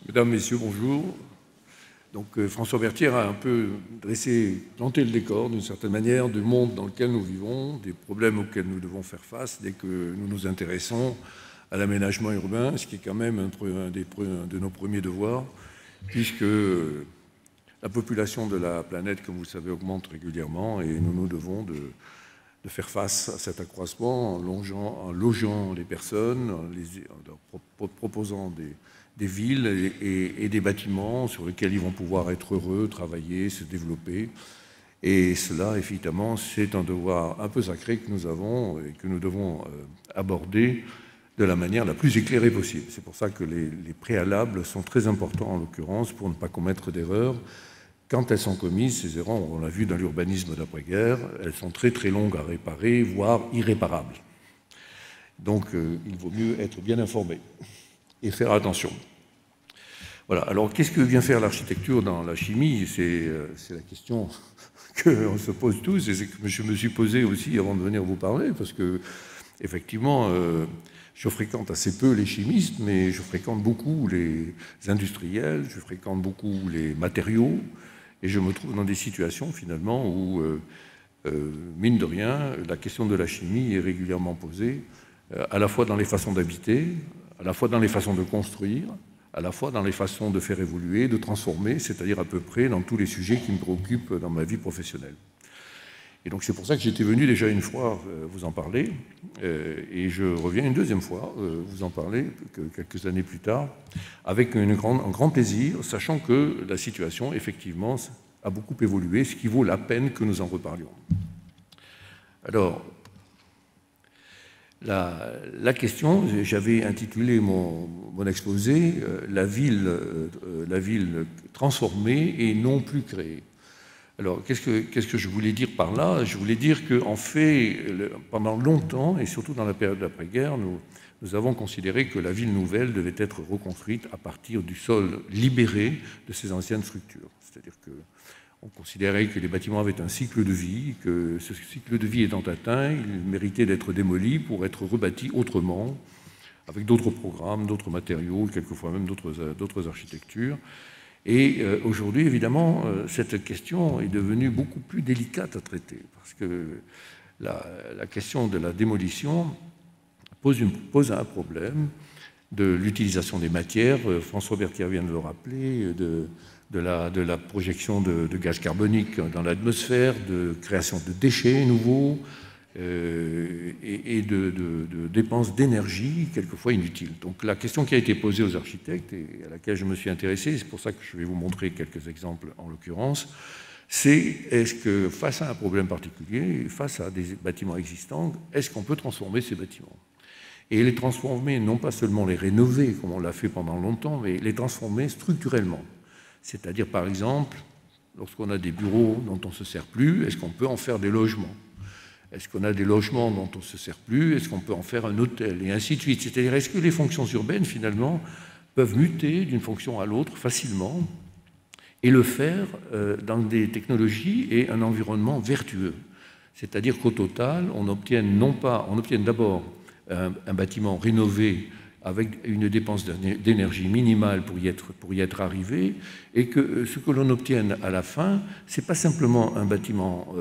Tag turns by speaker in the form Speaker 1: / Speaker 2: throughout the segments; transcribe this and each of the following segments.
Speaker 1: Mesdames, Messieurs, bonjour. Donc, François Berthier a un peu planté le décor d'une certaine manière du monde dans lequel nous vivons, des problèmes auxquels nous devons faire face dès que nous nous intéressons à l'aménagement urbain, ce qui est quand même un de nos premiers devoirs, puisque la population de la planète, comme vous le savez, augmente régulièrement et nous nous devons de faire face à cet accroissement en logeant les personnes, en leur proposant des villes et des bâtiments sur lesquels ils vont pouvoir être heureux, travailler, se développer. Et cela, évidemment, c'est un devoir un peu sacré que nous avons et que nous devons aborder de la manière la plus éclairée possible. C'est pour ça que les préalables sont très importants, en l'occurrence, pour ne pas commettre d'erreurs. Quand elles sont commises, ces erreurs, on l'a vu dans l'urbanisme d'après-guerre, elles sont très très longues à réparer, voire irréparables. Donc, il vaut mieux être bien informé et faire attention. Voilà. Alors, qu'est-ce que vient faire l'architecture dans la chimie? C'est la question qu'on se pose tous, et c'est que je me suis posé aussi avant de venir vous parler, parce que, effectivement, je fréquente assez peu les chimistes, mais je fréquente beaucoup les industriels, je fréquente beaucoup les matériaux, et je me trouve dans des situations, finalement, où, mine de rien, la question de la chimie est régulièrement posée, à la fois dans les façons d'habiter, à la fois dans les façons de construire, à la fois dans les façons de faire évoluer, de transformer, c'est-à-dire à peu près dans tous les sujets qui me préoccupent dans ma vie professionnelle. Et donc c'est pour ça que j'étais venu déjà une fois vous en parler, et je reviens une deuxième fois vous en parler quelques années plus tard, avec un grand plaisir, sachant que la situation, effectivement, a beaucoup évolué, ce qui vaut la peine que nous en reparlions. Alors, la question, j'avais intitulé mon exposé « la ville transformée et non plus créée ». Alors, qu'est-ce que je voulais dire par là? Je voulais dire qu'en fait, pendant longtemps, et surtout dans la période d'après-guerre, nous avons considéré que la ville nouvelle devait être reconstruite à partir du sol libéré de ces anciennes structures. C'est-à-dire qu'on considérait que les bâtiments avaient un cycle de vie, que ce cycle de vie étant atteint, il méritait d'être démoli pour être rebâti autrement, avec d'autres programmes, d'autres matériaux, quelquefois même d'autres architectures. Et aujourd'hui, évidemment, cette question est devenue beaucoup plus délicate à traiter, parce que la question de la démolition pose un problème de l'utilisation des matières. François Berthier vient de le rappeler, de la projection de gaz carbonique dans l'atmosphère, de création de déchets nouveaux, et de dépenses d'énergie quelquefois inutiles. Donc la question qui a été posée aux architectes et à laquelle je me suis intéressé, c'est pour ça que je vais vous montrer quelques exemples en l'occurrence, c'est est-ce que face à un problème particulier, face à des bâtiments existants, est-ce qu'on peut transformer ces bâtiments? Et les transformer, non pas seulement les rénover comme on l'a fait pendant longtemps, mais les transformer structurellement. C'est-à-dire par exemple, lorsqu'on a des bureaux dont on ne se sert plus, est-ce qu'on peut en faire des logements? Est-ce qu'on a des logements dont on ne se sert plus? Est-ce qu'on peut en faire un hôtel? Et ainsi de suite. C'est-à-dire, est-ce que les fonctions urbaines, finalement, peuvent muter d'une fonction à l'autre facilement et le faire dans des technologies et un environnement vertueux? C'est-à-dire qu'au total, on obtienne d'abord un bâtiment rénové avec une dépense d'énergie minimale pour y être arrivé, et que ce que l'on obtienne à la fin, ce n'est pas simplement un bâtiment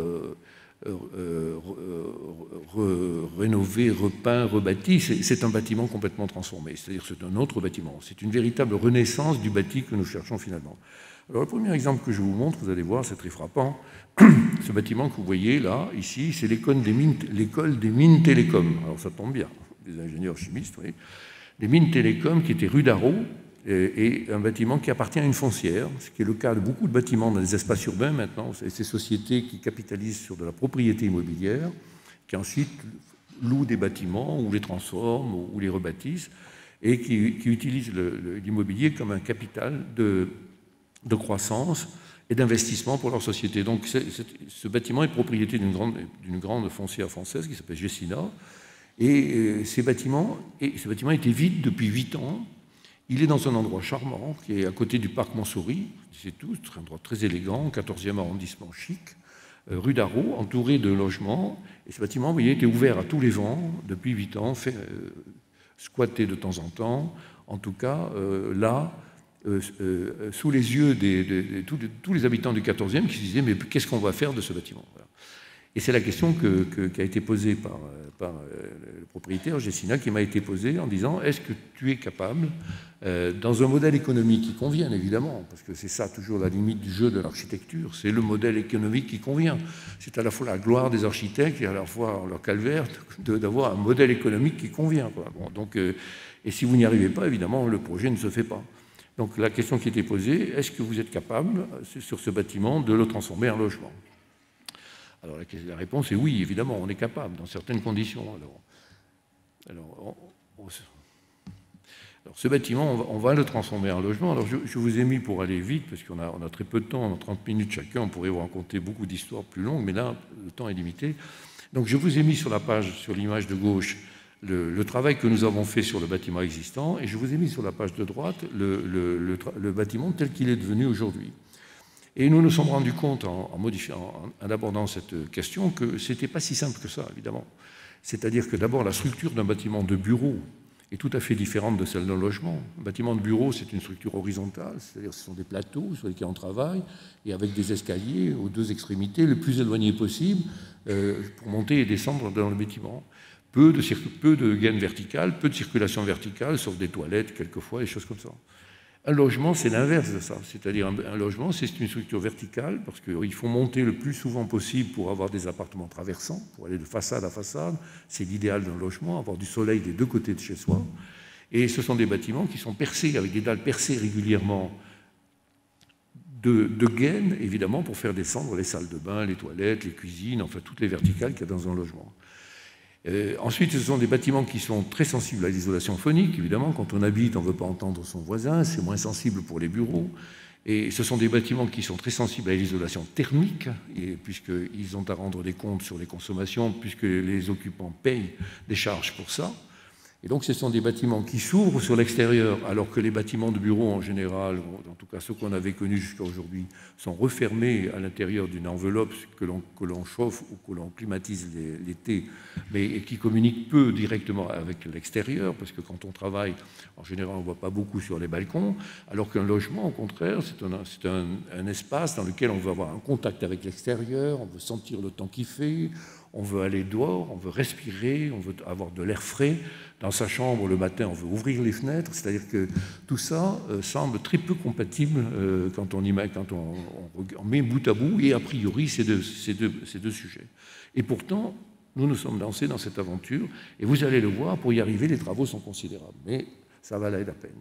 Speaker 1: rénové, repeint, rebâti, c'est un bâtiment complètement transformé, c'est-à-dire c'est un autre bâtiment. C'est une véritable renaissance du bâti que nous cherchons finalement. Alors le premier exemple que je vous montre, vous allez voir, c'est très frappant. Ce bâtiment que vous voyez là, ici, c'est l'école des mines télécom. Alors ça tombe bien, des ingénieurs chimistes, oui. Les mines télécom qui étaient rue d'Arrault, et un bâtiment qui appartient à une foncière, ce qui est le cas de beaucoup de bâtiments dans les espaces urbains maintenant. C'est ces sociétés qui capitalisent sur de la propriété immobilière, qui ensuite louent des bâtiments ou les transforment ou les rebâtissent, et qui utilisent l'immobilier comme un capital de croissance et d'investissement pour leur société. Donc ce bâtiment est propriété d'une grande foncière française qui s'appelle Gessina, et ce bâtiment était vide depuis 8 ans. Il est dans un endroit charmant qui est à côté du parc Montsouris, c'est tout, c'est un endroit très élégant, 14e arrondissement chic, rue d'Arrault, entouré de logements. Et ce bâtiment, vous voyez, était ouvert à tous les vents depuis 8 ans, squatté de temps en temps, en tout cas là, sous les yeux de tous les habitants du 14e qui se disaient « mais qu'est-ce qu'on va faire de ce bâtiment ?» Et c'est la question qui a été posée par le propriétaire, Gessina, qui m'a été posée en disant « est-ce que tu es capable, dans un modèle économique qui convient, évidemment, parce que c'est ça toujours la limite du jeu de l'architecture, c'est le modèle économique qui convient. C'est à la fois la gloire des architectes et à la fois leur calvaire d'avoir un modèle économique qui convient. Quoi. Bon, donc, et si vous n'y arrivez pas, évidemment, le projet ne se fait pas. Donc la question qui était posée, est-ce que vous êtes capable, sur ce bâtiment, de le transformer en logement ? Alors la réponse est oui, évidemment, on est capable, dans certaines conditions. Alors ce bâtiment, on va le transformer en logement. Alors je vous ai mis, pour aller vite, parce qu'on a très peu de temps, on a 30 minutes chacun, on pourrait vous raconter beaucoup d'histoires plus longues, mais là, le temps est limité. Donc je vous ai mis sur la page, sur l'image de gauche, le travail que nous avons fait sur le bâtiment existant, et je vous ai mis sur la page de droite le bâtiment tel qu'il est devenu aujourd'hui. Et nous nous sommes rendus compte, en abordant cette question, que ce n'était pas si simple que ça, évidemment. C'est-à-dire que d'abord, la structure d'un bâtiment de bureau est tout à fait différente de celle d'un logement. Un bâtiment de bureau, c'est une structure horizontale, c'est-à-dire que ce sont des plateaux sur lesquels on travaille, et avec des escaliers aux deux extrémités, le plus éloignés possible, pour monter et descendre dans le bâtiment. Peu de gaines verticales, peu de circulation verticale, sauf des toilettes, quelquefois, des choses comme ça. Un logement, c'est l'inverse de ça. C'est-à-dire un logement, c'est une structure verticale parce qu'il faut monter le plus souvent possible pour avoir des appartements traversants, pour aller de façade à façade. C'est l'idéal d'un logement, avoir du soleil des deux côtés de chez soi. Et ce sont des bâtiments qui sont percés, avec des dalles percées régulièrement de gaines, évidemment, pour faire descendre les salles de bain, les toilettes, les cuisines, enfin toutes les verticales qu'il y a dans un logement. Ensuite, ce sont des bâtiments qui sont très sensibles à l'isolation phonique, évidemment. Quand on habite, on ne veut pas entendre son voisin, c'est moins sensible pour les bureaux. Et ce sont des bâtiments qui sont très sensibles à l'isolation thermique, puisqu'ils ont à rendre des comptes sur les consommations, puisque les occupants payent des charges pour ça. Et donc, ce sont des bâtiments qui s'ouvrent sur l'extérieur, alors que les bâtiments de bureaux, en général, en tout cas ceux qu'on avait connus jusqu'à aujourd'hui, sont refermés à l'intérieur d'une enveloppe que l'on chauffe ou que l'on climatise l'été, mais qui communique peu directement avec l'extérieur, parce que quand on travaille, en général, on ne voit pas beaucoup sur les balcons, alors qu'un logement, au contraire, c'est un espace dans lequel on veut avoir un contact avec l'extérieur, on veut sentir le temps qu'il fait, on veut aller dehors, on veut respirer, on veut avoir de l'air frais. Dans sa chambre, le matin, on veut ouvrir les fenêtres. C'est-à-dire que tout ça semble très peu compatible quand on met bout à bout, et a priori, ces deux sujets. Et pourtant, nous nous sommes lancés dans cette aventure, et vous allez le voir, pour y arriver, les travaux sont considérables. Mais ça valait la peine.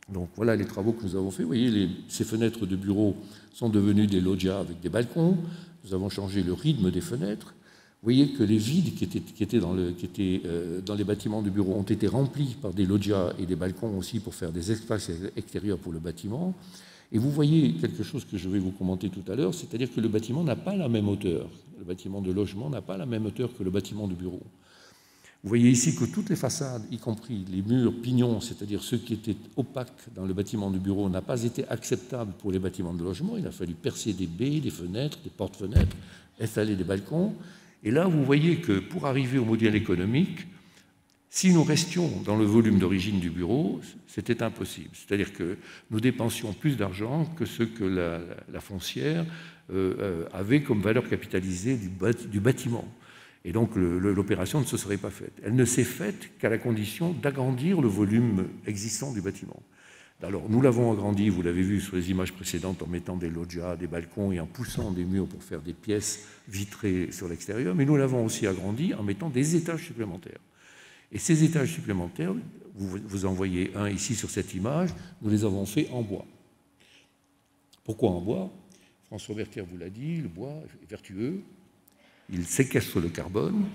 Speaker 1: Donc voilà les travaux que nous avons faits. Vous voyez, ces fenêtres de bureau sont devenues des loggias avec des balcons. Nous avons changé le rythme des fenêtres. Vous voyez que les vides qui étaient dans les bâtiments de bureaux ont été remplis par des loggias et des balcons aussi pour faire des espaces extérieurs pour le bâtiment. Et vous voyez quelque chose que je vais vous commenter tout à l'heure, c'est-à-dire que le bâtiment n'a pas la même hauteur. Le bâtiment de logement n'a pas la même hauteur que le bâtiment de bureau. Vous voyez ici que toutes les façades, y compris les murs pignons, c'est-à-dire ceux qui étaient opaques dans le bâtiment de bureau, n'ont pas été acceptables pour les bâtiments de logement. Il a fallu percer des baies, des fenêtres, des portes-fenêtres, installer des balcons. Et là, vous voyez que pour arriver au modèle économique, si nous restions dans le volume d'origine du bureau, c'était impossible. C'est-à-dire que nous dépensions plus d'argent que ce que la foncière avait comme valeur capitalisée du bâtiment. Et donc l'opération ne se serait pas faite. Elle ne s'est faite qu'à la condition d'agrandir le volume existant du bâtiment. Alors nous l'avons agrandi, vous l'avez vu sur les images précédentes, en mettant des loggias, des balcons et en poussant des murs pour faire des pièces vitrées sur l'extérieur, mais nous l'avons aussi agrandi en mettant des étages supplémentaires. Et ces étages supplémentaires, vous en voyez un ici sur cette image, nous les avons faits en bois. Pourquoi en bois? François Berthier vous l'a dit, le bois est vertueux, il séquestre le carbone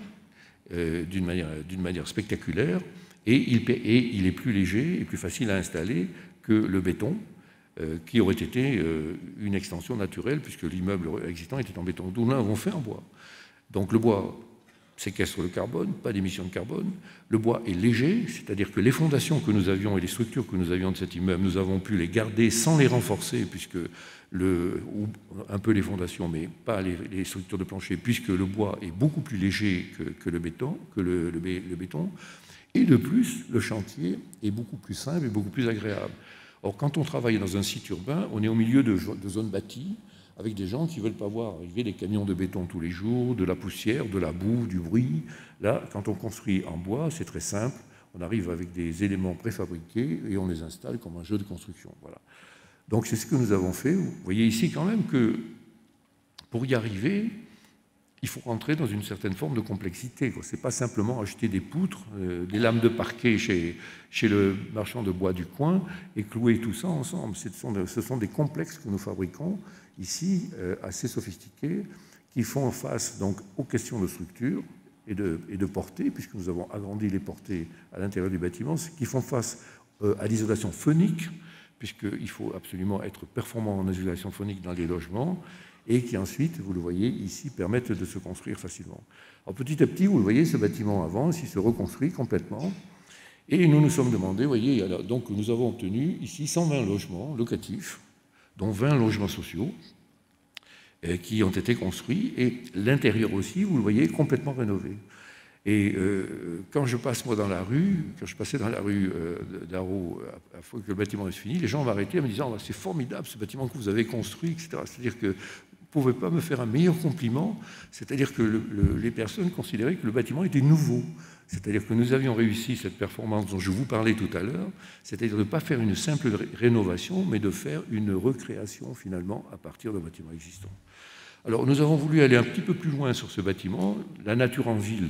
Speaker 1: d'une manière spectaculaire, et il est plus léger et plus facile à installer que le béton, qui aurait été une extension naturelle, puisque l'immeuble existant était en béton. Nous l'avons fait en bois. Donc le bois séquestre le carbone, pas d'émissions de carbone. Le bois est léger, c'est-à-dire que les fondations que nous avions et les structures que nous avions de cet immeuble, nous avons pu les garder sans les renforcer, puisque ou un peu les fondations, mais pas les structures de plancher, puisque le bois est beaucoup plus léger que le béton, béton. Et de plus, le chantier est beaucoup plus simple et beaucoup plus agréable. Or, quand on travaille dans un site urbain, on est au milieu de zones bâties, avec des gens qui ne veulent pas voir arriver des camions de béton tous les jours, de la poussière, de la boue, du bruit. Là, quand on construit en bois, c'est très simple. On arrive avec des éléments préfabriqués et on les installe comme un jeu de construction. Voilà. Donc c'est ce que nous avons fait. Vous voyez ici quand même que pour y arriver, il faut rentrer dans une certaine forme de complexité. Ce n'est pas simplement acheter des poutres, des lames de parquet chez le marchand de bois du coin et clouer tout ça ensemble. Ce sont des complexes que nous fabriquons ici, assez sophistiqués, qui font face donc aux questions de structure et de portée, puisque nous avons agrandi les portées à l'intérieur du bâtiment, qui font face à l'isolation phonique, puisqu'il faut absolument être performant en isolation phonique dans les logements, et qui ensuite, vous le voyez ici, permettent de se construire facilement. Alors petit à petit, vous le voyez, ce bâtiment avance, il se reconstruit complètement, et nous nous sommes demandé, vous voyez, alors, donc nous avons obtenu ici 120 logements locatifs, dont 20 logements sociaux, qui ont été construits, et l'intérieur aussi, vous le voyez, complètement rénové. Et quand je passe, moi, dans la rue, quand je passais dans la rue d'Arro, à fois que le bâtiment est fini, les gens m'arrêtaient en me disant oh, « c'est formidable ce bâtiment que vous avez construit », etc. C'est-à-dire que vous ne pouvez pas me faire un meilleur compliment, c'est-à-dire que les personnes considéraient que le bâtiment était nouveau. C'est-à-dire que nous avions réussi cette performance dont je vous parlais tout à l'heure, c'est-à-dire de ne pas faire une simple rénovation, mais de faire une recréation, finalement, à partir d'un bâtiment existant. Alors, nous avons voulu aller un petit peu plus loin sur ce bâtiment, la nature en ville.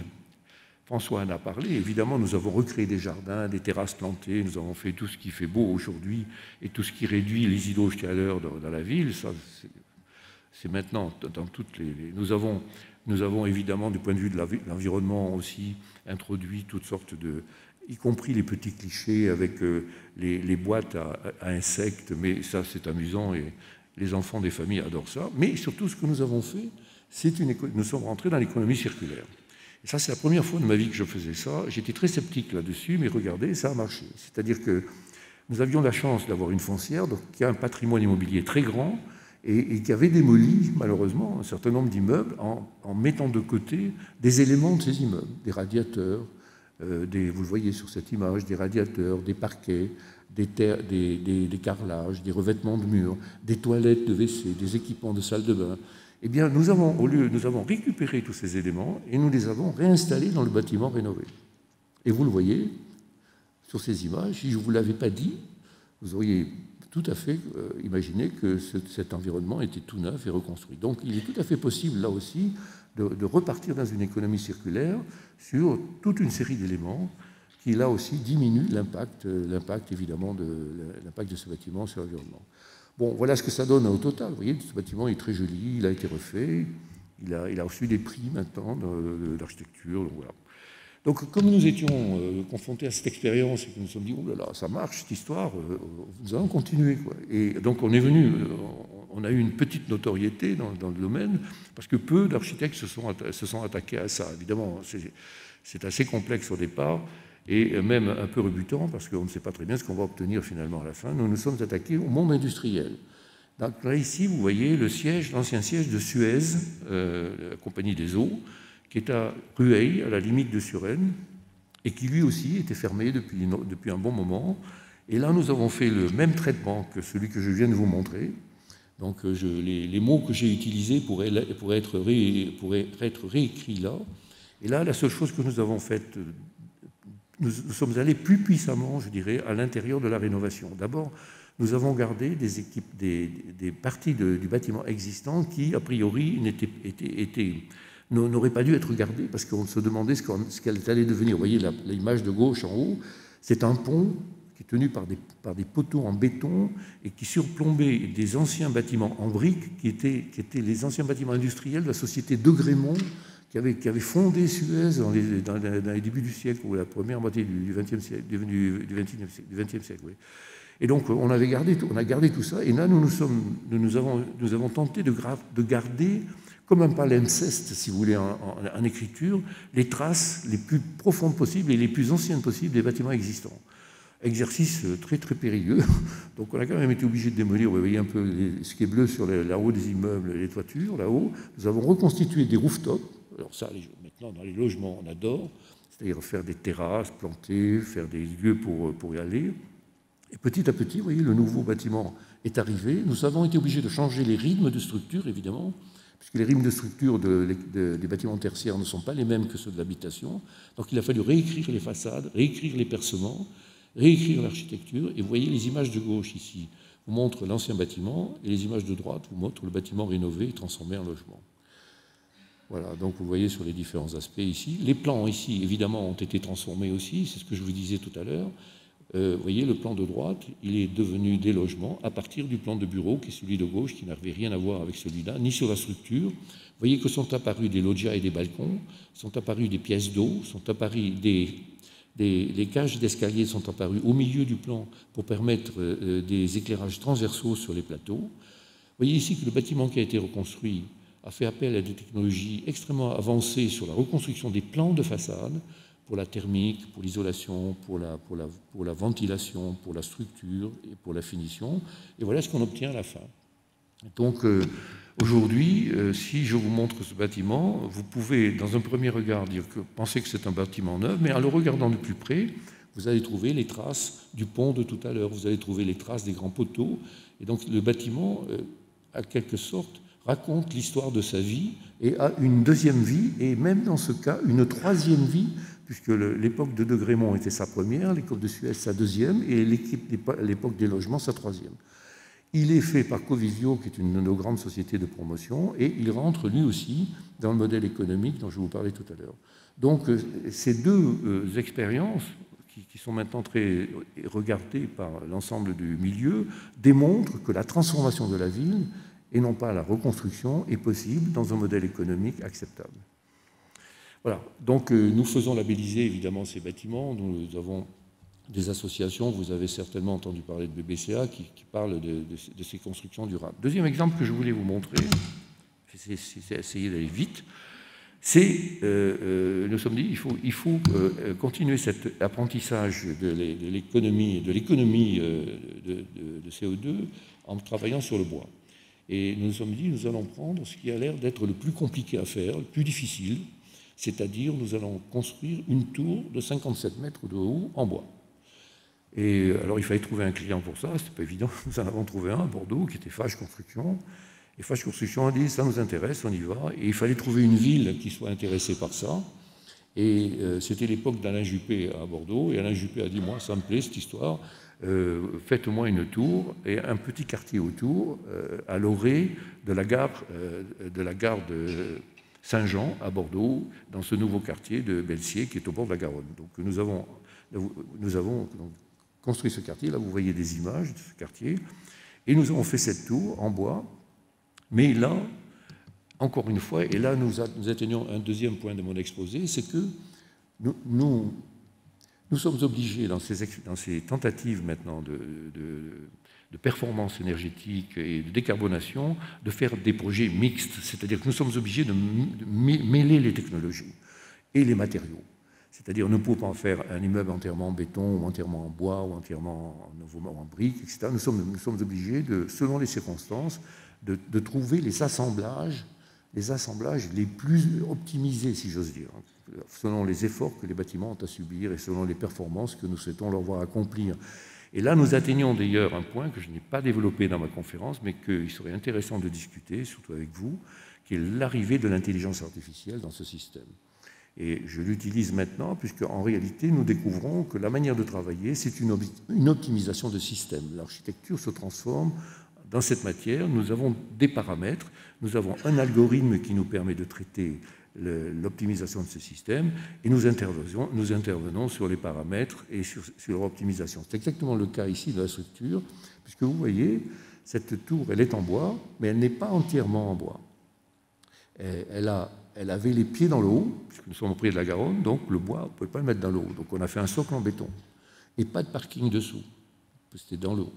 Speaker 1: François en a parlé. Évidemment, nous avons recréé des jardins, des terrasses plantées, nous avons fait tout ce qui fait beau aujourd'hui et tout ce qui réduit les îlots de chaleur dans la ville. Ça, c'est maintenant dans toutes les... Nous avons évidemment, du point de vue de l'environnement aussi, introduit toutes sortes de... y compris les petits clichés avec les boîtes à insectes, mais ça, c'est amusant et les enfants des familles adorent ça. Mais surtout, ce que nous avons fait, nous sommes rentrés dans l'économie circulaire. Et ça, c'est la première fois de ma vie que je faisais ça. J'étais très sceptique là-dessus, mais regardez, ça a marché. C'est-à-dire que nous avions la chance d'avoir une foncière qui a un patrimoine immobilier très grand et qui avait démoli, malheureusement, un certain nombre d'immeubles en mettant de côté des éléments de ces immeubles, des radiateurs, vous le voyez sur cette image, des radiateurs, des parquets, des carrelages, des revêtements de murs, des toilettes de WC, des équipements de salle de bain. Eh bien, nous avons récupéré tous ces éléments et nous les avons réinstallés dans le bâtiment rénové. Et vous le voyez sur ces images, si je ne vous l'avais pas dit, vous auriez tout à fait imaginé que cet environnement était tout neuf et reconstruit. Donc, il est tout à fait possible, là aussi, de repartir dans une économie circulaire sur toute une série d'éléments qui, là aussi, diminuent l'impact évidemment, l'impact de ce bâtiment sur l'environnement. Bon, voilà ce que ça donne au total. Vous voyez, ce bâtiment est très joli, il a été refait, il a reçu des prix maintenant d'architecture. Voilà. Donc, comme nous étions confrontés à cette expérience et que nous nous sommes dit, oh là là, ça marche cette histoire, nous allons continuer, quoi. Et donc, on a eu une petite notoriété dans le domaine, parce que peu d'architectes se sont attaqués à ça. Évidemment, c'est assez complexe au départ, et même un peu rebutant, parce qu'on ne sait pas très bien ce qu'on va obtenir finalement à la fin. Nous nous sommes attaqués au monde industriel. Donc là, ici, vous voyez l'ancien siège de Suez, la compagnie des eaux, qui est à Rueil, à la limite de Suresnes, et qui lui aussi était fermé depuis un bon moment. Et là, nous avons fait le même traitement que celui que je viens de vous montrer. Donc les mots que j'ai utilisés pourraient être réécrits là. Et là, la seule chose que nous avons faite, nous sommes allés plus puissamment, je dirais, à l'intérieur de la rénovation. D'abord, nous avons gardé des parties du bâtiment existant qui, a priori, n'auraient pas dû être gardées parce qu'on se demandait ce qu'elle allait devenir. Vous voyez l'image de gauche en haut, c'est un pont qui est tenu par des poteaux en béton et qui surplombait des anciens bâtiments en briques qui étaient les anciens bâtiments industriels de la société de Grémont qui avait fondé Suez dans les débuts du siècle, ou la première moitié du XXe siècle, oui. Et donc, on a gardé tout ça, et là, nous avons tenté de garder comme un palimpseste, si vous voulez, en écriture, les traces les plus profondes possibles et les plus anciennes possibles des bâtiments existants. Exercice très très périlleux. Donc on a quand même été obligé de démolir, vous voyez un peu ce qui est bleu sur la haut des immeubles, les toitures, là-haut. Nous avons reconstitué des rooftops. Alors ça, maintenant, dans les logements, on adore. C'est-à-dire faire des terrasses, planter, faire des lieux pour y aller. Et petit à petit, vous voyez, le nouveau bâtiment est arrivé. Nous avons été obligés de changer les rythmes de structure, évidemment, puisque les rythmes de structure des bâtiments tertiaires ne sont pas les mêmes que ceux de l'habitation. Donc il a fallu réécrire les façades, réécrire les percements, réécrire l'architecture. Et vous voyez les images de gauche ici vous montrent l'ancien bâtiment, et les images de droite vous montrent le bâtiment rénové et transformé en logement. Voilà, donc vous voyez sur les différents aspects ici. Les plans ici, évidemment, ont été transformés aussi, c'est ce que je vous disais tout à l'heure. Vous voyez, le plan de droite, il est devenu des logements à partir du plan de bureau, qui est celui de gauche, qui n'avait rien à voir avec celui-là, ni sur la structure. Vous voyez que sont apparus des loggias et des balcons, sont apparus des pièces d'eau, sont apparus les cages d'escalier sont apparues au milieu du plan pour permettre des éclairages transversaux sur les plateaux. Vous voyez ici que le bâtiment qui a été reconstruit a fait appel à des technologies extrêmement avancées sur la reconstruction des plans de façade, pour la thermique, pour l'isolation, pour la ventilation, pour la structure et pour la finition. Et voilà ce qu'on obtient à la fin. Donc aujourd'hui, si je vous montre ce bâtiment, vous pouvez, dans un premier regard, penser que c'est un bâtiment neuf, mais en le regardant de plus près, vous allez trouver les traces du pont de tout à l'heure, vous allez trouver les traces des grands poteaux. Et donc le bâtiment, à quelque sorte, raconte l'histoire de sa vie et a une deuxième vie, et même dans ce cas, une troisième vie, puisque l'époque de Grémont était sa première, l'époque de Suez sa deuxième, et l'époque des logements sa troisième. Il est fait par Covivio, qui est une de nos grandes sociétés de promotion, et il rentre lui aussi dans le modèle économique dont je vous parlais tout à l'heure. Donc ces deux expériences, qui sont maintenant très regardées par l'ensemble du milieu, démontrent que la transformation de la ville, et non pas la reconstruction, est possible dans un modèle économique acceptable. Voilà, donc nous faisons labelliser évidemment ces bâtiments. Nous avons des associations, vous avez certainement entendu parler de BBCA, qui parlent de ces constructions durables. Deuxième exemple que je voulais vous montrer, c'est essayer d'aller vite, c'est, nous sommes dit, il faut continuer cet apprentissage de l'économie de CO2 en travaillant sur le bois. Et nous nous sommes dit, nous allons prendre ce qui a l'air d'être le plus compliqué à faire, le plus difficile, c'est-à-dire nous allons construire une tour de 57 mètres de haut en bois. Et alors il fallait trouver un client pour ça, c'était pas évident. Nous en avons trouvé un à Bordeaux qui était Fage Construction. Et Fage Construction a dit ça nous intéresse, on y va. Et il fallait trouver une ville qui soit intéressée par ça. Et c'était l'époque d'Alain Juppé à Bordeaux. Et Alain Juppé a dit moi ça me plaît cette histoire. Faites-moi une tour et un petit quartier autour, à l'orée de la gare de Saint-Jean à Bordeaux, dans ce nouveau quartier de Belsier qui est au bord de la Garonne. Donc nous avons donc construit ce quartier. Là, vous voyez des images de ce quartier. Et nous avons fait cette tour en bois. Mais là, encore une fois, et là nous atteignons un deuxième point de mon exposé, c'est que nous sommes obligés, dans ces tentatives maintenant de performance énergétique et de décarbonation, de faire des projets mixtes. C'est-à-dire que nous sommes obligés de mêler les technologies et les matériaux. C'est-à-dire nous ne pouvons pas faire un immeuble entièrement en béton, ou entièrement en bois, ou entièrement en briques, etc. Nous sommes obligés, selon les circonstances, de trouver les assemblages les plus optimisés, si j'ose dire, selon les efforts que les bâtiments ont à subir et selon les performances que nous souhaitons leur voir accomplir. Et là, nous atteignons d'ailleurs un point que je n'ai pas développé dans ma conférence, mais qu'il serait intéressant de discuter, surtout avec vous, qui est l'arrivée de l'intelligence artificielle dans ce système. Et je l'utilise maintenant, puisqu'en réalité, nous découvrons que la manière de travailler, c'est une optimisation de système. L'architecture se transforme dans cette matière. Nous avons des paramètres, nous avons un algorithme qui nous permet de traiter l'optimisation de ce système, et nous intervenons sur les paramètres et sur leur optimisation. C'est exactement le cas ici de la structure, puisque vous voyez, cette tour, elle est en bois, mais elle n'est pas entièrement en bois. Elle avait les pieds dans l'eau, puisque nous sommes au pied de la Garonne, donc le bois, on ne pouvait pas le mettre dans l'eau. Donc on a fait un socle en béton, et pas de parking dessous, c'était dans l'eau.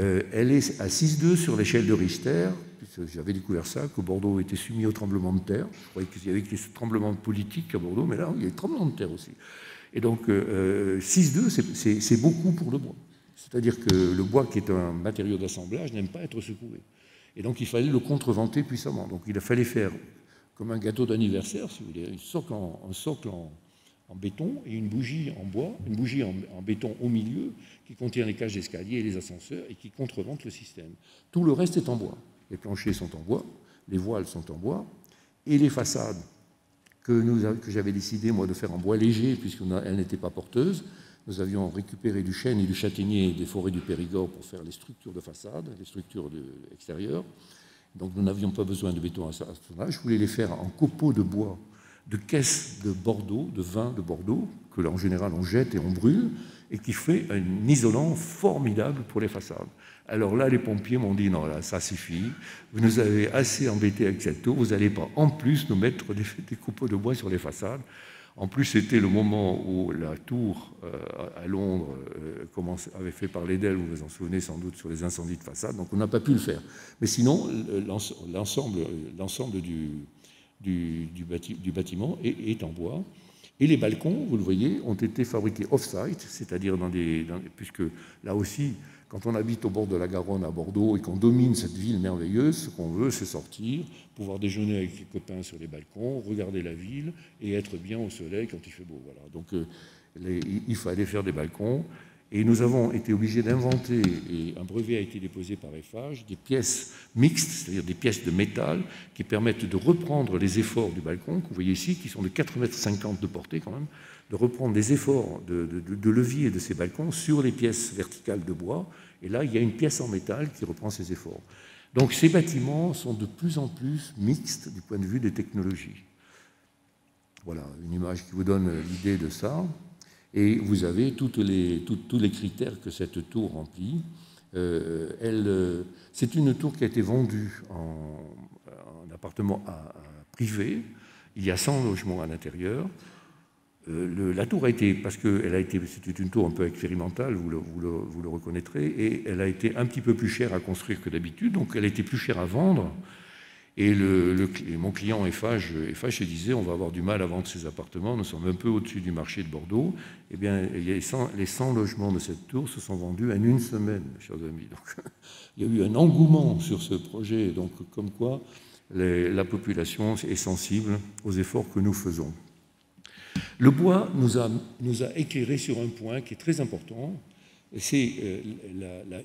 Speaker 1: Elle est à 6,2 sur l'échelle de Richter, puisque j'avais découvert ça, que Bordeaux était soumis au tremblement de terre. Je croyais qu'il y avait que des tremblements politiques à Bordeaux, mais là, il y a des tremblements de terre aussi. Et donc, 6,2, c'est beaucoup pour le bois. C'est-à-dire que le bois, qui est un matériau d'assemblage, n'aime pas être secoué. Et donc, il fallait le contreventer puissamment. Donc, il a fallu faire comme un gâteau d'anniversaire, si vous voulez, un socle en béton et une bougie en bois, une bougie en béton au milieu, qui contient les cages d'escalier et les ascenseurs et qui contrevente le système. Tout le reste est en bois. Les planchers sont en bois, les voiles sont en bois, et les façades que j'avais décidé, moi, de faire en bois léger, puisqu'elles n'étaient pas porteuses. Nous avions récupéré du chêne et du châtaignier des forêts du Périgord pour faire les structures de façade, les structures extérieures. Donc nous n'avions pas besoin de béton à ce moment-là. Je voulais les faire en copeaux de bois, de caisses de Bordeaux, de vin de Bordeaux, que là, en général on jette et on brûle, et qui fait un isolant formidable pour les façades. Alors là, les pompiers m'ont dit, non, là, ça suffit, vous nous avez assez embêtés avec cette tour, vous n'allez pas en plus nous mettre des copeaux de bois sur les façades. En plus, c'était le moment où la tour à Londres avait fait parler d'elle, vous vous en souvenez sans doute, sur les incendies de façade, donc on n'a pas pu le faire. Mais sinon, l'ensemble du bâtiment est en bois. Et les balcons, vous le voyez, ont été fabriqués off-site, c'est-à-dire puisque là aussi, quand on habite au bord de la Garonne à Bordeaux et qu'on domine cette ville merveilleuse, ce qu'on veut, c'est sortir, pouvoir déjeuner avec les copains sur les balcons, regarder la ville et être bien au soleil quand il fait beau. Voilà. Donc il fallait faire des balcons. Et nous avons été obligés d'inventer, et un brevet a été déposé par Eiffage, des pièces mixtes, c'est-à-dire des pièces de métal qui permettent de reprendre les efforts du balcon, que vous voyez ici, qui sont de 4,50 m de portée quand même, de reprendre les efforts de levier de ces balcons sur les pièces verticales de bois. Et là, il y a une pièce en métal qui reprend ces efforts. Donc ces bâtiments sont de plus en plus mixtes du point de vue des technologies. Voilà, une image qui vous donne l'idée de ça. Et vous avez tous les critères que cette tour remplit. C'est une tour qui a été vendue en appartement privé. Il y a 100 logements à l'intérieur. La tour a été, parce que c'était une tour un peu expérimentale, vous le reconnaîtrez, et elle a été un petit peu plus chère à construire que d'habitude, donc elle a été plus chère à vendre. Et mon client Eiffage se disait, on va avoir du mal à vendre ces appartements, nous sommes un peu au-dessus du marché de Bordeaux. Eh bien, les 100 logements de cette tour se sont vendus en une semaine, chers amis. Donc, il y a eu un engouement sur ce projet, donc comme quoi la population est sensible aux efforts que nous faisons. Le bois nous a éclairé sur un point qui est très important, c'est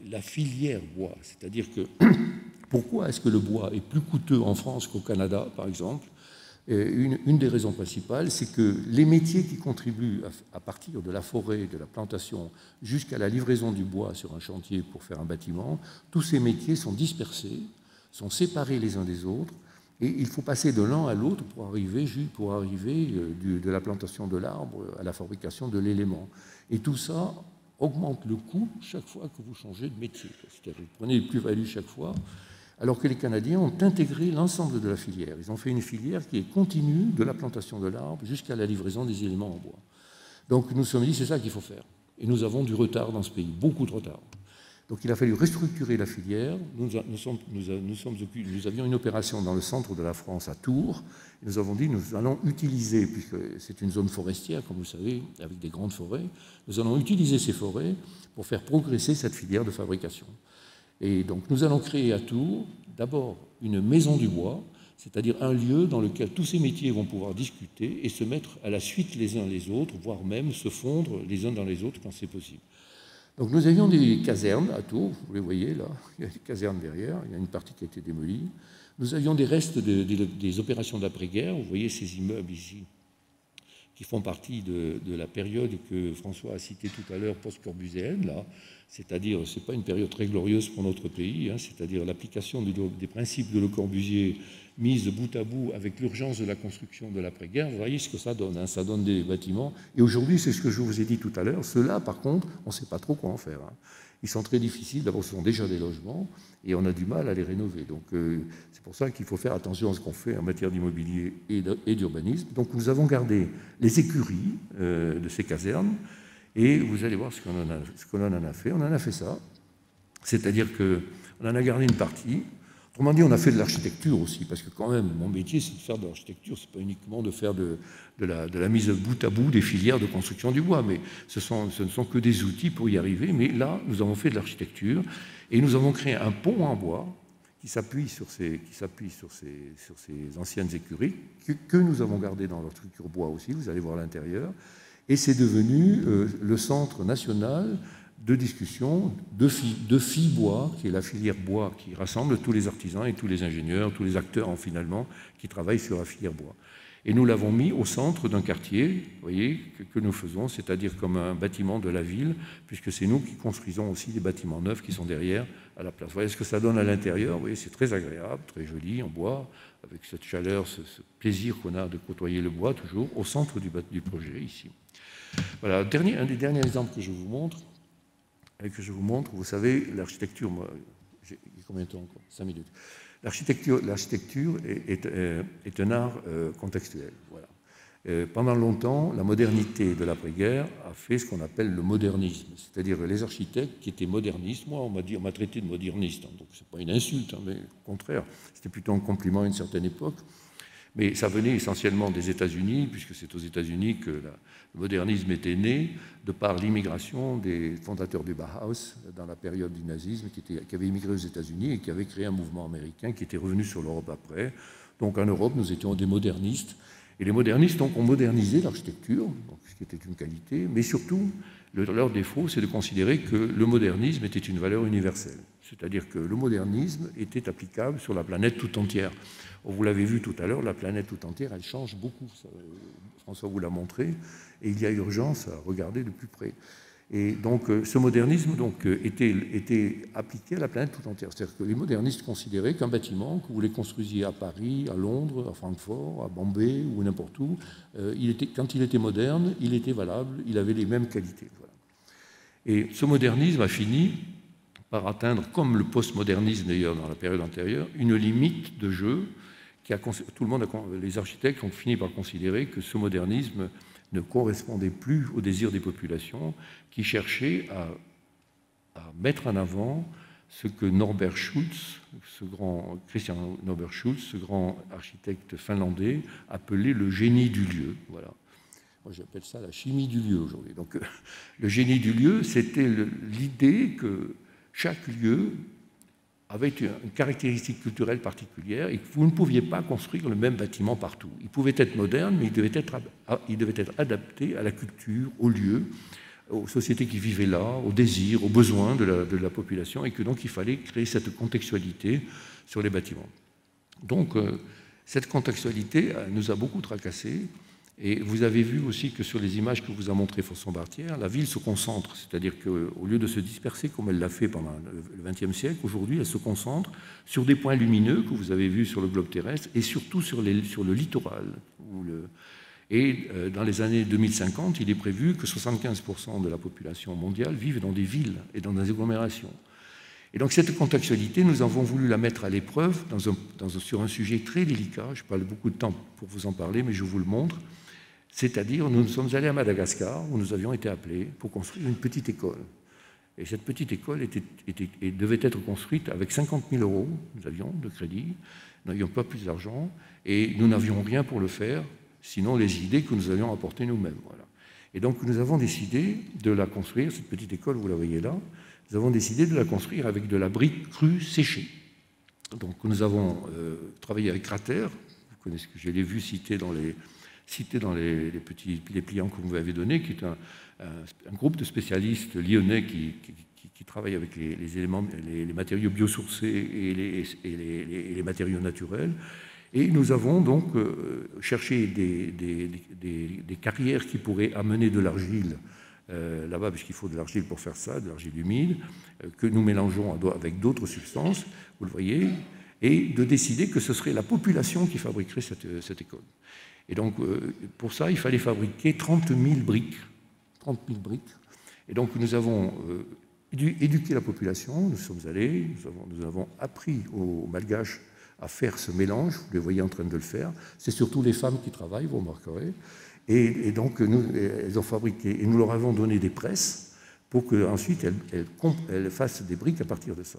Speaker 1: la filière bois, c'est-à-dire que pourquoi est-ce que le bois est plus coûteux en France qu'au Canada, par exemple? Une des raisons principales, c'est que les métiers qui contribuent à partir de la forêt, de la plantation, jusqu'à la livraison du bois sur un chantier pour faire un bâtiment, tous ces métiers sont dispersés, sont séparés les uns des autres, et il faut passer de l'un à l'autre pour arriver de la plantation de l'arbre à la fabrication de l'élément. Et tout ça augmente le coût chaque fois que vous changez de métier. C'est-à-dire que vous prenez les plus-values chaque fois, alors que les Canadiens ont intégré l'ensemble de la filière. Ils ont fait une filière qui est continue de la plantation de l'arbre jusqu'à la livraison des éléments en bois. Donc nous nous sommes dit, c'est ça qu'il faut faire. Et nous avons du retard dans ce pays, beaucoup de retard. Donc il a fallu restructurer la filière. Nous avions une opération dans le centre de la France, à Tours. Et nous avons dit, nous allons utiliser, puisque c'est une zone forestière, comme vous savez, avec des grandes forêts, nous allons utiliser ces forêts pour faire progresser cette filière de fabrication. Et donc nous allons créer à Tours, d'abord, une maison du bois, c'est-à-dire un lieu dans lequel tous ces métiers vont pouvoir discuter et se mettre à la suite les uns les autres, voire même se fondre les uns dans les autres quand c'est possible. Donc nous avions des casernes à Tours, vous les voyez là, il y a des casernes derrière, il y a une partie qui a été démolie. Nous avions des restes des opérations d'après-guerre, vous voyez ces immeubles ici, qui font partie de la période que François a citée tout à l'heure, post-corbusienne, là, c'est-à-dire, ce n'est pas une période très glorieuse pour notre pays, hein, c'est-à-dire l'application des principes de Le Corbusier mise bout à bout avec l'urgence de la construction de l'après-guerre, vous voyez ce que ça donne, hein, ça donne des bâtiments. Et aujourd'hui, c'est ce que je vous ai dit tout à l'heure, ceux-là, par contre, on ne sait pas trop quoi en faire. Hein. Ils sont très difficiles, d'abord ce sont déjà des logements, et on a du mal à les rénover. Donc c'est pour ça qu'il faut faire attention à ce qu'on fait en matière d'immobilier et d'urbanisme. Donc nous avons gardé les écuries de ces casernes, et vous allez voir ce qu'on en a fait. On en a fait ça. C'est-à-dire qu'on en a gardé une partie. Autrement dit, on a fait de l'architecture aussi, parce que quand même, mon métier, c'est de faire de l'architecture, c'est pas uniquement de faire de la mise bout à bout des filières de construction du bois, mais ce ne sont que des outils pour y arriver. Mais là, nous avons fait de l'architecture, et nous avons créé un pont en bois qui s'appuie sur ces anciennes écuries, que nous avons gardées dans leur structure bois aussi, vous allez voir à l'intérieur, et c'est devenu le centre national de discussion de FIBois, qui est la filière bois qui rassemble tous les artisans et tous les ingénieurs, tous les acteurs finalement qui travaillent sur la filière bois. Et nous l'avons mis au centre d'un quartier, vous voyez, que nous faisons, c'est-à-dire comme un bâtiment de la ville, puisque c'est nous qui construisons aussi des bâtiments neufs qui sont derrière à la place. Vous voyez ce que ça donne à l'intérieur, vous voyez, c'est très agréable, très joli en bois, avec cette chaleur, ce plaisir qu'on a de côtoyer le bois toujours au centre du projet ici. Voilà, un des derniers exemples que je vous montre, vous savez, l'architecture, moi, j'ai combien de temps encore? 5 minutes. L'architecture est un art contextuel. Voilà. Pendant longtemps, la modernité de l'après-guerre a fait ce qu'on appelle le modernisme, c'est-à-dire les architectes qui étaient modernistes. Moi, on m'a traité de moderniste, donc c'est pas une insulte, mais au contraire, c'était plutôt un compliment à une certaine époque. Mais ça venait essentiellement des États-Unis, puisque c'est aux États-Unis que le modernisme était né, de par l'immigration des fondateurs du Bauhaus dans la période du nazisme, qui avaient immigré aux États-Unis et qui avaient créé un mouvement américain qui était revenu sur l'Europe après. Donc en Europe, nous étions des modernistes. Et les modernistes donc, ont modernisé l'architecture, ce qui était une qualité, mais surtout, leur défaut, c'est de considérer que le modernisme était une valeur universelle. C'est-à-dire que le modernisme était applicable sur la planète tout entière. Vous l'avez vu tout à l'heure, la planète tout entière, elle change beaucoup. François vous l'a montré, et il y a urgence à regarder de plus près. Et donc, ce modernisme donc, était appliqué à la planète tout entière. C'est-à-dire que les modernistes considéraient qu'un bâtiment, que vous les construisiez à Paris, à Londres, à Francfort, à Bombay ou n'importe où, quand il était moderne, il était valable, il avait les mêmes qualités. Voilà. Et ce modernisme a fini par atteindre, comme le postmodernisme d'ailleurs dans la période antérieure, une limite de jeu les architectes ont fini par considérer que ce modernisme ne correspondait plus aux désirs des populations qui cherchaient à mettre en avant ce que Norbert Schultz, Christian Norbert Schultz, ce grand architecte finlandais, appelait le génie du lieu. Voilà. Moi, j'appelle ça la chimie du lieu aujourd'hui. Donc, le génie du lieu, c'était l'idée que chaque lieu avait une caractéristique culturelle particulière et que vous ne pouviez pas construire le même bâtiment partout. Il pouvait être moderne, mais il devait être adapté à la culture, au lieu, aux sociétés qui vivaient là, aux désirs, aux besoins de la population, et que donc il fallait créer cette contextualité sur les bâtiments. Donc, cette contextualité nous a beaucoup tracassés. Et vous avez vu aussi que sur les images que vous a montrées François Bartière, la ville se concentre, c'est-à-dire qu'au lieu de se disperser comme elle l'a fait pendant le XXe siècle, aujourd'hui elle se concentre sur des points lumineux que vous avez vus sur le globe terrestre et surtout sur le littoral. Et dans les années 2050, il est prévu que 75% de la population mondiale vive dans des villes et dans des agglomérations. Et donc cette contextualité, nous avons voulu la mettre à l'épreuve sur un sujet très délicat. Je n'ai pas beaucoup de temps pour vous en parler, mais je vous le montre. C'est-à-dire, nous sommes allés à Madagascar, où nous avions été appelés pour construire une petite école. Et cette petite école devait être construite avec 50 000 €, nous avions de crédit, nous n'avions pas plus d'argent, et nous n'avions rien pour le faire, sinon les idées que nous allions apporter nous-mêmes. Voilà. Et donc nous avons décidé de la construire, cette petite école, vous la voyez là, nous avons décidé de la construire avec de la brique crue séchée. Donc nous avons travaillé avec Crater, vous connaissez, je l'ai vu cité dans les pliants que vous m'avez donnés, qui est un groupe de spécialistes lyonnais qui travaillent avec les matériaux biosourcés et les matériaux naturels. Et nous avons donc cherché des carrières qui pourraient amener de l'argile là-bas, puisqu'il faut de l'argile pour faire ça, de l'argile humide, que nous mélangeons avec d'autres substances, vous le voyez, et de décider que ce serait la population qui fabriquerait cette école. Et donc, pour ça, il fallait fabriquer 30 000 briques. 30 000 briques. Et donc, nous avons éduqué la population, nous sommes allés, nous avons appris aux Malgaches à faire ce mélange, vous les voyez en train de le faire. C'est surtout les femmes qui travaillent, vous remarquerez. Et donc, elles ont fabriqué, et nous leur avons donné des presses pour qu'ensuite elle fasse des briques à partir de ça.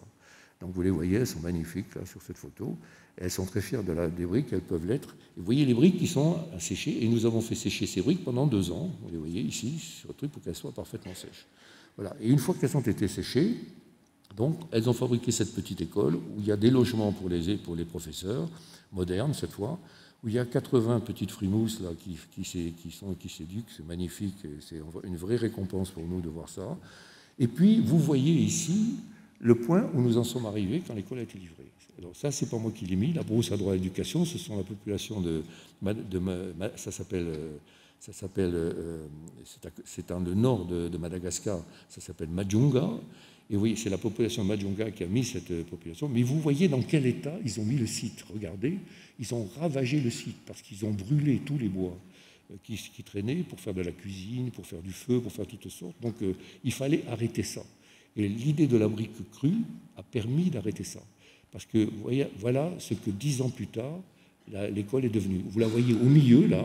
Speaker 1: Donc vous les voyez, elles sont magnifiques là, sur cette photo. Elles sont très fières des briques, elles peuvent l'être. Et vous voyez les briques qui sont à sécher, et nous avons fait sécher ces briques pendant 2 ans. Vous les voyez ici, sur le truc, pour qu'elles soient parfaitement sèches. Voilà. Et une fois qu'elles ont été séchées, donc, elles ont fabriqué cette petite école où il y a des logements pour les professeurs, modernes cette fois, où il y a 80 petites frimousses là, qui s'éduquent, c'est magnifique, c'est une vraie récompense pour nous de voir ça. Et puis, vous voyez ici le point où nous en sommes arrivés quand l'école a été livrée. Alors ça, c'est pas moi qui l'ai mis, la brousse à droit à l'éducation, ce sont la population ça s'appelle, c'est dans le nord de Madagascar, ça s'appelle Majunga. Et oui, c'est la population de Majunga qui a mis cette population. Mais vous voyez dans quel état ils ont mis le site. Regardez, ils ont ravagé le site parce qu'ils ont brûlé tous les bois qui traînaient pour faire de la cuisine, pour faire du feu, pour faire toutes sortes. Donc il fallait arrêter ça. Et l'idée de la brique crue a permis d'arrêter ça. Parce que voilà ce que 10 ans plus tard, l'école est devenue. Vous la voyez au milieu, là,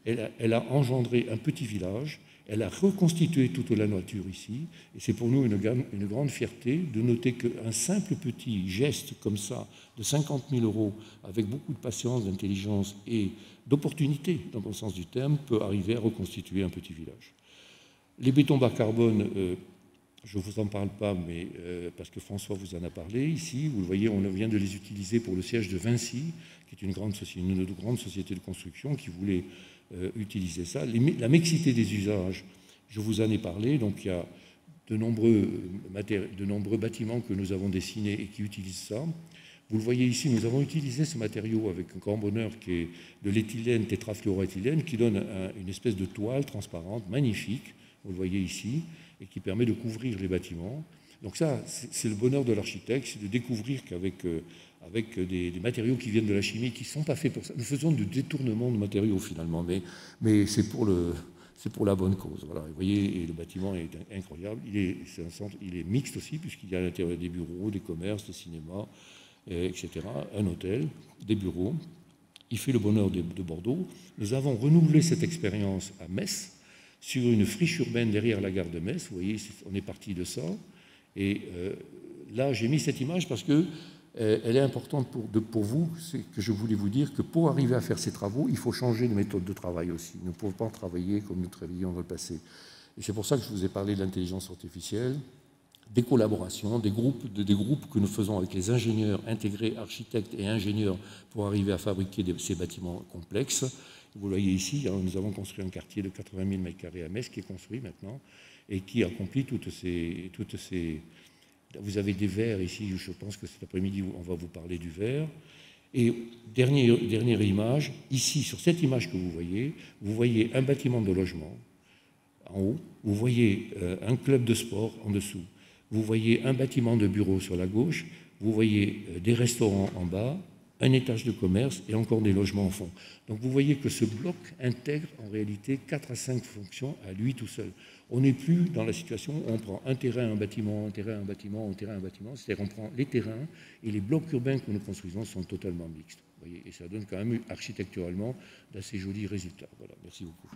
Speaker 1: elle a engendré un petit village. Elle a reconstitué toute la nature ici, et c'est pour nous une grande fierté de noter qu'un simple petit geste comme ça, de 50 000 €, avec beaucoup de patience, d'intelligence et d'opportunité, dans le bon sens du terme, peut arriver à reconstituer un petit village. Les bétons bas carbone, je ne vous en parle pas, mais parce que François vous en a parlé ici, vous le voyez, on vient de les utiliser pour le siège de Vinci, qui est une grande société de construction qui voulait utiliser ça. La mixité des usages, je vous en ai parlé, donc il y a de nombreux bâtiments que nous avons dessinés et qui utilisent ça. Vous le voyez ici, nous avons utilisé ce matériau avec un grand bonheur qui est de l'éthylène, tétrafluoroéthylène, qui donne une espèce de toile transparente, magnifique, vous le voyez ici, et qui permet de couvrir les bâtiments. Donc ça, c'est le bonheur de l'architecte, c'est de découvrir qu'avec des matériaux qui viennent de la chimie, qui ne sont pas faits pour ça. Nous faisons du détournement de matériaux finalement, mais c'est pour la bonne cause. Voilà. Vous voyez, et le bâtiment est incroyable. Il est mixte aussi, puisqu'il y a à l'intérieur des bureaux, des commerces, des cinémas, etc., un hôtel, des bureaux. Il fait le bonheur de Bordeaux. Nous avons renouvelé cette expérience à Metz, sur une friche urbaine derrière la gare de Metz. Vous voyez, on est parti de ça. Et là, j'ai mis cette image parce que elle est importante pour vous. C'est que je voulais vous dire que pour arriver à faire ces travaux, il faut changer de méthode de travail aussi. Nous ne pouvons pas travailler comme nous travaillions dans le passé. Et c'est pour ça que je vous ai parlé de l'intelligence artificielle, des collaborations, des groupes que nous faisons avec les ingénieurs intégrés, architectes et ingénieurs pour arriver à fabriquer ces bâtiments complexes. Vous le voyez ici, nous avons construit un quartier de 80 000 m² à Metz qui est construit maintenant et qui accomplit toutes ces... Vous avez des verres ici, je pense que cet après-midi, on va vous parler du verre. Et dernière image, ici, sur cette image que vous voyez un bâtiment de logement en haut, vous voyez un club de sport en dessous, vous voyez un bâtiment de bureau sur la gauche, vous voyez des restaurants en bas, un étage de commerce et encore des logements en fond. Donc vous voyez que ce bloc intègre en réalité 4 à 5 fonctions à lui tout seul. On n'est plus dans la situation où on prend un terrain, un bâtiment, un terrain, un bâtiment, un terrain, un bâtiment. C'est-à-dire on prend les terrains et les blocs urbains que nous construisons sont totalement mixtes. Vous voyez, et ça donne quand même architecturalement d'assez jolis résultats. Voilà, merci beaucoup.